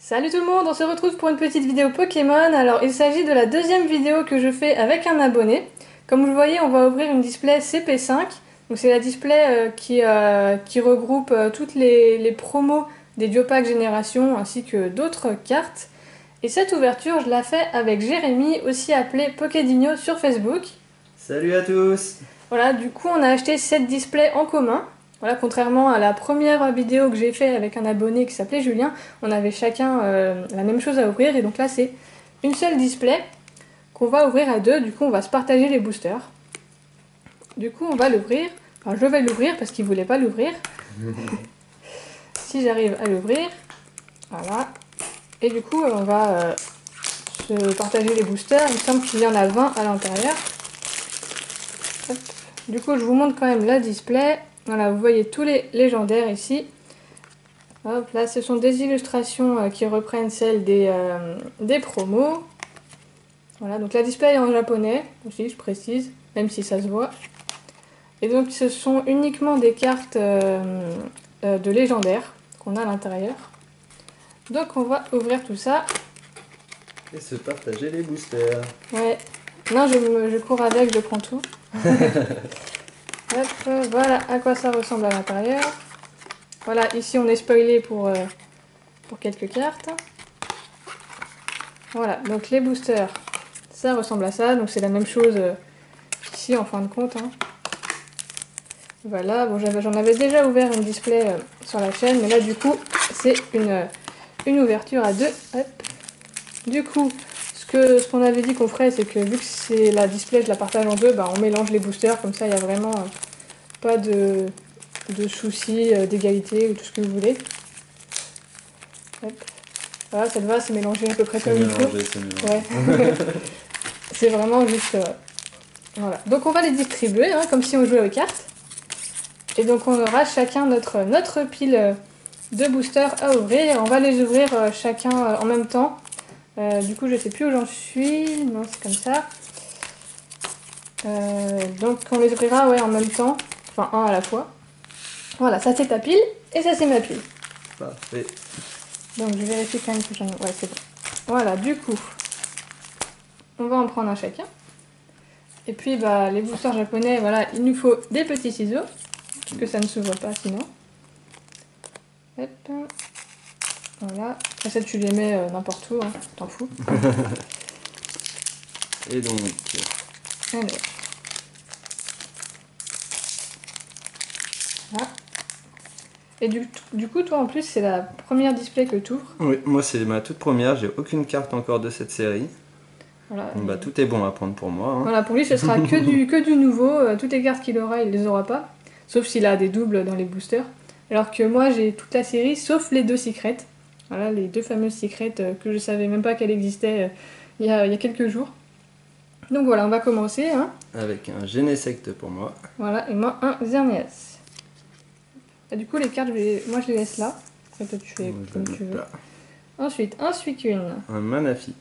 Salut tout le monde, on se retrouve pour une petite vidéo Pokémon. Alors il s'agit de la deuxième vidéo que je fais avec un abonné. Comme vous le voyez, on va ouvrir une display CP5. Donc c'est la display qui regroupe toutes les promos des Duopack Génération ainsi que d'autres cartes. Et cette ouverture, je la fais avec Jérémy, aussi appelé Pokédigno sur Facebook. Salut à tous! Voilà, du coup on a acheté cette display en commun. Voilà, contrairement à la première vidéo que j'ai fait avec un abonné qui s'appelait Julien, on avait chacun la même chose à ouvrir et donc là c'est une seule display qu'on va ouvrir à deux, du coup on va se partager les boosters. Du coup on va l'ouvrir, enfin je vais l'ouvrir parce qu'il voulait pas l'ouvrir. Si j'arrive à l'ouvrir, voilà. Et du coup on va se partager les boosters, il me semble qu'il y en a 20 à l'intérieur. Du coup je vous montre quand même la display. Voilà, vous voyez tous les légendaires ici. Hop, là, ce sont des illustrations qui reprennent celles des promos. Voilà, donc la display est en japonais, aussi, je précise, même si ça se voit. Et donc, ce sont uniquement des cartes de légendaires qu'on a à l'intérieur. Donc, on va ouvrir tout ça. Et se partager les boosters. Ouais, non, je cours avec, je prends tout. Hop, voilà à quoi ça ressemble à l'intérieur. Voilà, ici on est spoilé pour quelques cartes. Voilà, donc les boosters, ça ressemble à ça, donc c'est la même chose ici en fin de compte. Hein. Voilà, bon j'en avais déjà ouvert une display sur la chaîne, mais là du coup c'est une ouverture à deux. Hop. Du coup, ce qu'on avait dit qu'on ferait, c'est que vu que c'est la display, je la partage en deux, bah, on mélange les boosters, comme ça il n'y a vraiment pas de soucis d'égalité ou tout ce que vous voulez. Hop. Voilà, ça te va, c'est mélangé à peu près comme il faut. Ouais. C'est vraiment juste... voilà. Donc on va les distribuer, hein, comme si on jouait aux cartes. Et donc on aura chacun notre pile de boosters à ouvrir. On va les ouvrir chacun en même temps. Du coup je sais plus où j'en suis. Non, c'est comme ça. Donc on les ouvrira en même temps. Enfin un à la fois. Voilà, ça c'est ta pile et ça c'est ma pile. Parfait. Donc je vérifie quand même que j'en ai... Ouais, c'est bon. Voilà, du coup, on va en prendre un chacun. Et puis, bah, les boosters japonais, voilà, il nous faut des petits ciseaux, parce que ça ne s'ouvre pas sinon. Hop. Voilà. Après, ça, tu les mets n'importe où, hein, t'en fous. Et donc... Alors. Voilà. Et du coup, toi, en plus, c'est la première display que tu ouvres. Oui, moi c'est ma toute première, j'ai aucune carte encore de cette série. Voilà. Donc bah tout est bon à prendre pour moi. Hein. Voilà, pour lui, ce sera que du nouveau. Toutes les cartes qu'il aura, il les aura pas. Sauf s'il a des doubles dans les boosters. Alors que moi, j'ai toute la série, sauf les deux secrets. Voilà, les deux fameuses secrets que je savais même pas qu'elles existaient il y a quelques jours. Donc voilà, on va commencer. Hein. Avec un Genesect pour moi. Voilà, et moi, un Xerneas. Et du coup, les cartes, moi, je les laisse là. Après, toi, tu fais comme tu veux. Là. Ensuite, un Suicune. Un Manaphy.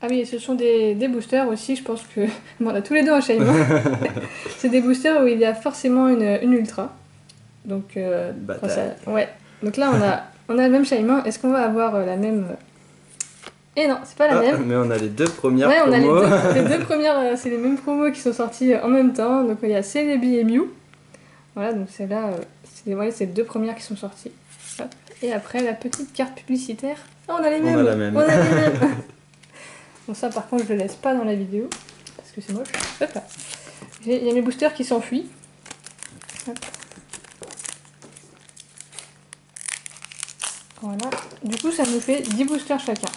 Ah oui, ce sont des boosters aussi, je pense que... Bon, on a tous les deux un Shaima. C'est des boosters où il y a forcément une ultra. Donc, ouais. Donc là, on a le même Shaima. Est-ce qu'on va avoir la même... Eh non, c'est pas la même. Mais on a les deux premières promos. Ouais, on a les deux premières, c'est les mêmes promos qui sont sortis en même temps. Donc il y a Celebi et Mew. Voilà, donc c'est là, c'est les deux premières qui sont sorties. Hop. Et après, la petite carte publicitaire. Ah, on a les mêmes. On a la même. On a les mêmes. Bon, ça par contre je le laisse pas dans la vidéo parce que c'est moche. Hop là. Il y a mes boosters qui s'enfuient. Voilà. Du coup ça nous fait 10 boosters chacun.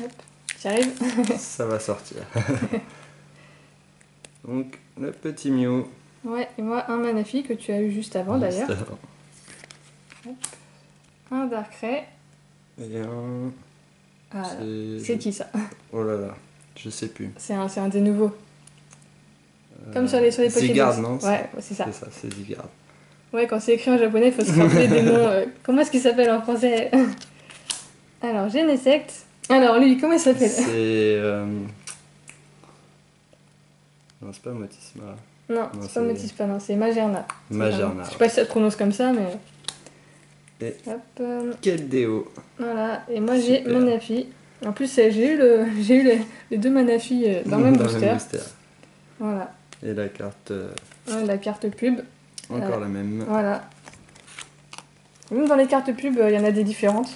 Hop, j'y arrive. Ça va sortir. Donc le petit Mew. Ouais, et moi un Manaphy que tu as eu juste avant d'ailleurs. Un Darkrai. Et un... Ah, c'est qui ça? Oh là là, je sais plus. C'est un des nouveaux. Comme sur les Pokédex. Zygarde, non? Ouais, c'est ça. C'est ça, c'est Zygarde. Ouais, quand c'est écrit en japonais, il faut se rappeler des noms. Comment est-ce qu'il s'appelle en français? Alors, Genesect. Alors, lui, comment il s'appelle? C'est... Non, c'est pas Motisma. Non, Non, c'est pas Motispa, non, c'est Magerna. Magerna. Je sais pas si ça se prononce comme ça, mais. Et Hop, Keldeo. voilà, et moi j'ai Super. Manafi. En plus, j'ai eu, j'ai eu les deux Manafi dans le même Dans booster. booster. Voilà. Et la carte, Ouais, la carte pub. encore la même. Voilà. Même dans les cartes pub, il y en a des différentes.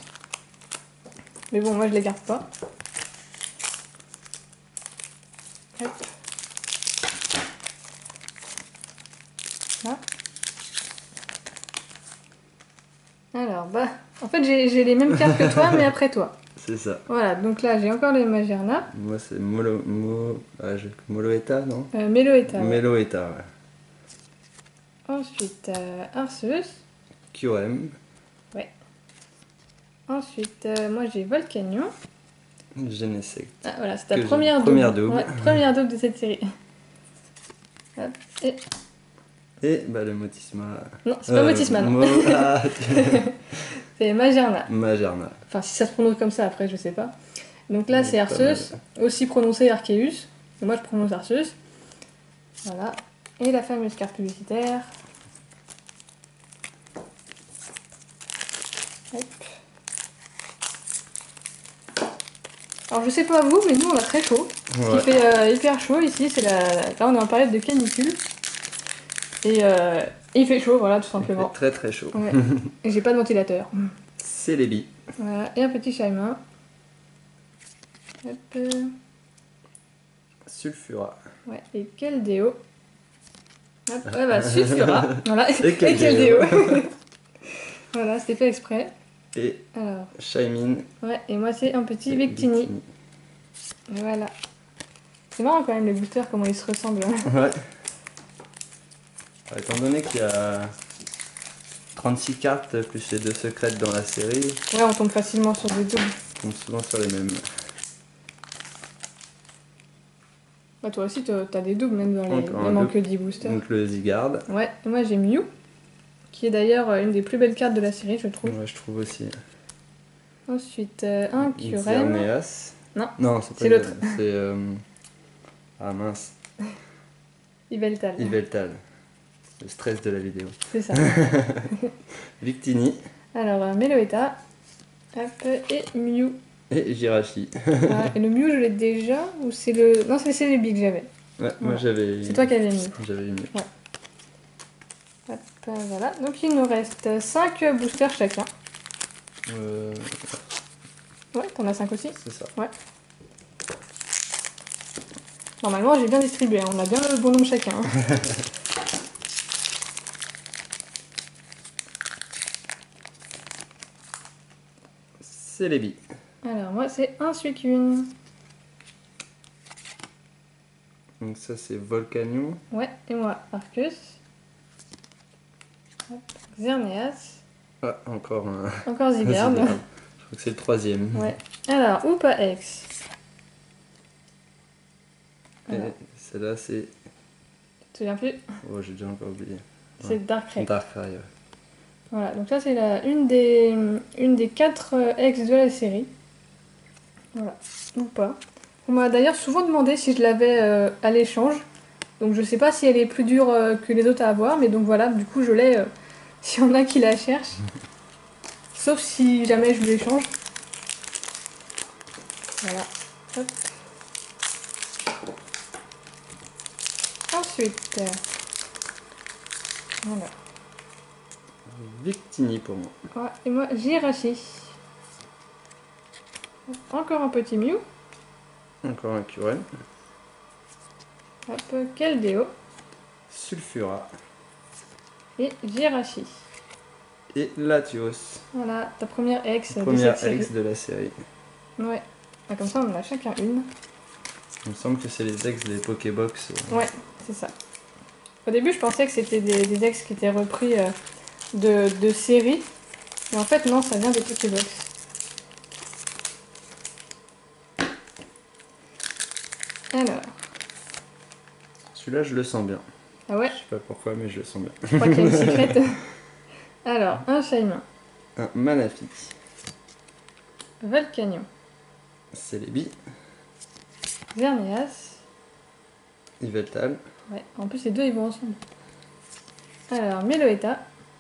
Mais bon, moi je les garde pas. Hop. Là. Alors, bah, en fait j'ai les mêmes cartes que toi, mais après toi. C'est ça. Voilà, donc là j'ai encore les Magerna. Moi c'est Moloeta, non? Meloetta. Ouais. Meloeta, ouais. Ensuite, Arceus. Kyurem. Ouais. Ensuite, moi j'ai Volcanion. Genesect. Ah, voilà, c'est ta Que j'ai- première double. première double. Ouais, première double de cette série. Hop, et... Et bah le Motisma. Non, c'est pas Motisma, non. Ah, C'est Magerna. Magerna. Enfin, si ça se prononce comme ça, après, je sais pas. Donc là, c'est Pas Arceus, aussi prononcé Arceus. Et moi, je prononce Arceus. Voilà. Et la fameuse carte publicitaire. Hop. Alors, je sais pas vous, mais nous, on a très chaud. Ouais. Il fait hyper chaud ici. Là, on est en période de canicule. Et il fait chaud, voilà, tout Il simplement. fait très très chaud. Ouais. Et j'ai pas de ventilateur. C'est les billes. Voilà. Et un petit Shaymin. Hop. Sulfura. Ouais, et Keldeo. Hop, ouais, bah, Sulfura. Voilà, Et Keldeo. Voilà, c'était fait exprès. Et Alors, Shaymin. ouais, et moi c'est un petit Victini. Voilà. C'est marrant quand même les boosters, comment ils se ressemblent. Ouais. Étant donné qu'il y a 36 cartes plus les 2 secrètes dans la série, Ouais, on tombe facilement sur des doubles. on tombe souvent sur les mêmes. Bah, toi aussi, t'as des doubles même dans les. Encore un Même en double. que 10 boosters. Donc le Zygarde. Ouais, et moi j'ai Mew, qui est d'ailleurs une des plus belles cartes de la série, je trouve. Ouais, je trouve aussi. Ensuite, un Kyurem. Xerneas. Non, Non, c'est pas c'est l'autre. C'est. Ah mince. Yveltal. Yveltal. Le stress de la vidéo. C'est ça. Victini. Alors, Meloetta. Hop, et Mew. Et Jirachi. Voilà. Et le Mew, je l'ai déjà ou c'est le. Non, c'est le Celebi que j'avais. Ouais, moi Voilà. j'avais. C'est toi qui avais mis. J'avais eu mieux. Hop, voilà. Donc il nous reste 5 boosters chacun. Ouais, t'en as 5 aussi. C'est ça. Normalement, j'ai bien distribué. On a bien le bon nombre chacun. Hein. C'est les billes. Alors, moi, c'est un Suicune. Donc ça c'est Volcanion. Ouais, et moi, Arceus. Hop, Xerneas. Ah, encore un. Encore Zygarde. Je crois que c'est le 3ème. Ouais. Alors, Oupa X. Et Voilà. celle-là c'est. Tu te souviens plus? Oh, j'ai déjà encore oublié. C'est Darkrai. Darkrai, ouais. Voilà, donc ça, c'est une des 4 ex de la série. Voilà, ou pas. On m'a d'ailleurs souvent demandé si je l'avais à l'échange. Donc je sais pas si elle est plus dure que les autres à avoir, mais donc voilà, du coup je l'ai s'il y en a qui la cherchent. Sauf si jamais je l'échange. Voilà. Hop. Ensuite. Voilà. Victini pour moi. Ouais, et moi, Jirachi. Encore un petit Mew. Encore un Kyurem. Hop, Keldeo. Sulfura. Et Jirachi. Et Latios. Voilà, ta première ex de Première cette série. ex de la série. Ouais. Ah, comme ça, on en a chacun une. Il me semble que c'est les ex des Pokébox. Ouais, c'est ça. Au début, je pensais que c'était des ex qui étaient repris de séries. Mais en fait, non, ça vient des Pokébox. Alors. Celui-là, je le sens bien. Ah ouais, Je sais pas pourquoi, mais je le sens bien. je crois qu'il y a une secrète. Alors, un Shaymin. Un Manaphy. Volcanion. Celebi. Xerneas. Yveltal. Ouais, en plus les deux ils vont ensemble. Alors, Meloetta.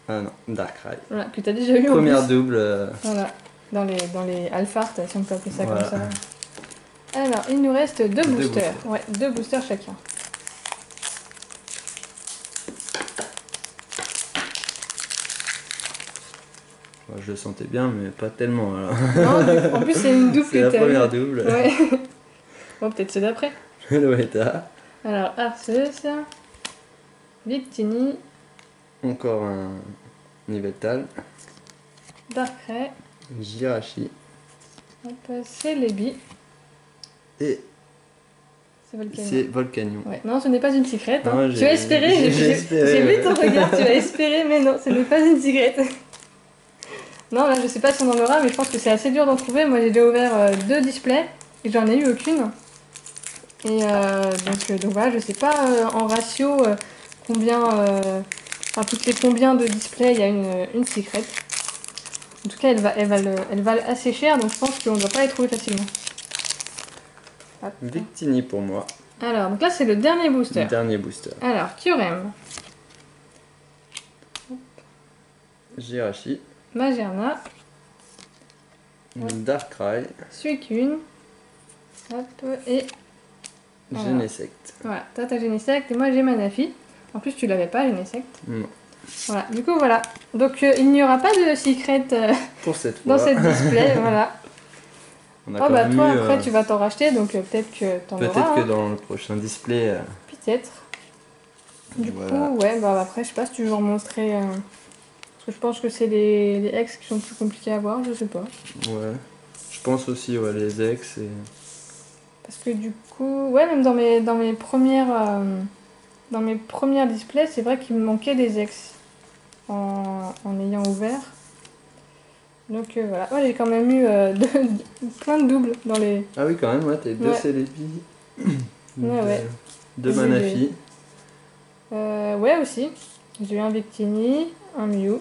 Ah non, Darkrai. Voilà, que tu as déjà eu en Première plus. double. Voilà, dans les Alphart, si on peut appeler ça Voilà. comme ça. Alors, il nous reste deux boosters. boosters. Ouais, 2 boosters chacun. Bon, je le sentais bien, mais pas tellement. Alors. Non, en plus, c'est une double C'est que la tu as première eu. double. Ouais. Bon, peut-être c'est d'après. Meloetta. Alors, Arceus, Victini, Encore un Yveltal. Darkrai, Jirachi. Celebi. Et C'est Volcanion. c'est Volcanion. Ouais. Non, ce n'est pas une secrète. Hein. Non, Tu as espéré, j'ai espéré, j'ai ouais. vu ton regard, tu as espéré, mais non, ce n'est pas une secrète. Non, là, je sais pas si on en aura, mais je pense que c'est assez dur d'en trouver. Moi, j'ai déjà ouvert 2 displays et j'en ai eu aucune. Et donc voilà, je sais pas en ratio combien, enfin toutes les combien de displays il y a une secrète. En tout cas, elle valent assez cher, donc je pense qu'on ne doit pas les trouver facilement. Hop. Victini pour moi. Alors, donc là, c'est le dernier booster. Le dernier booster. Alors, Kyurem, Jirachi. Magerna, Darkrai. Suicune, hop, et voilà. Genesect. Voilà, toi t'as Genesect et moi j'ai Manafi. En plus, tu l'avais pas, Genesect. Non. Voilà, du coup, voilà. Donc, il n'y aura pas de secret Pour cette fois. dans cette display, voilà. On a Oh quand bah même toi eu, après tu vas t'en racheter donc peut-être que t'en auras. peut-être que hein. dans le prochain display. Peut-être. Du voilà. coup ouais bah après je sais pas si tu veux en montrer parce que je pense que c'est les ex qui sont plus compliqués à voir, je sais pas. Ouais. Je pense aussi ouais, les ex et. Parce que du coup ouais même dans mes premières displays c'est vrai qu'il me manquait des ex en ayant ouvert. Donc voilà, ouais, j'ai quand même eu plein de doubles dans les. Ah oui quand même ouais, t'as eu 2 Ouais. Celebi. Ouais. 2 J'ai eu Manafi. Ouais aussi. J'ai eu un Victini, un Mew.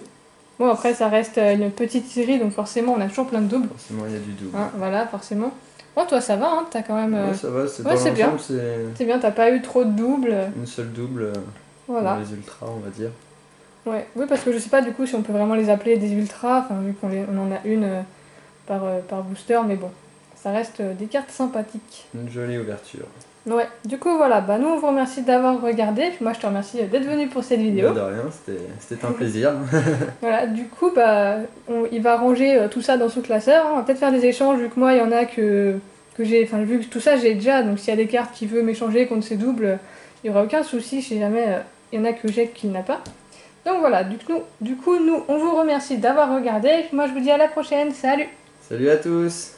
Bon après ça reste une petite série donc forcément on a toujours plein de doubles. Forcément il y a du double. Hein, voilà forcément. Bon toi ça va hein, t'as quand même... Ouais ça va, c'est ouais, dans c'est bien. l'ensemble c'est C'est bien, t'as pas eu trop de doubles. une seule double Voilà. dans les ultras on va dire. Ouais. Oui parce que je sais pas du coup si on peut vraiment les appeler des ultras, enfin vu on en a une par booster, mais bon. Ça reste des cartes sympathiques. Une jolie ouverture. Ouais, du coup voilà, bah nous on vous remercie d'avoir regardé, puis moi je te remercie d'être venu pour cette vidéo. De rien, c'était un plaisir. Voilà, du coup bah il va ranger tout ça dans son classeur, hein. On va peut-être faire des échanges vu que moi il y en a que j'ai, enfin vu que tout ça j'ai déjà, donc s'il y a des cartes qui veut m'échanger contre ces doubles, il n'y aura aucun souci si jamais il y en a que j'ai qu'il n'a pas. Donc voilà, du coup nous on vous remercie d'avoir regardé, moi je vous dis à la prochaine, salut! Salut à tous!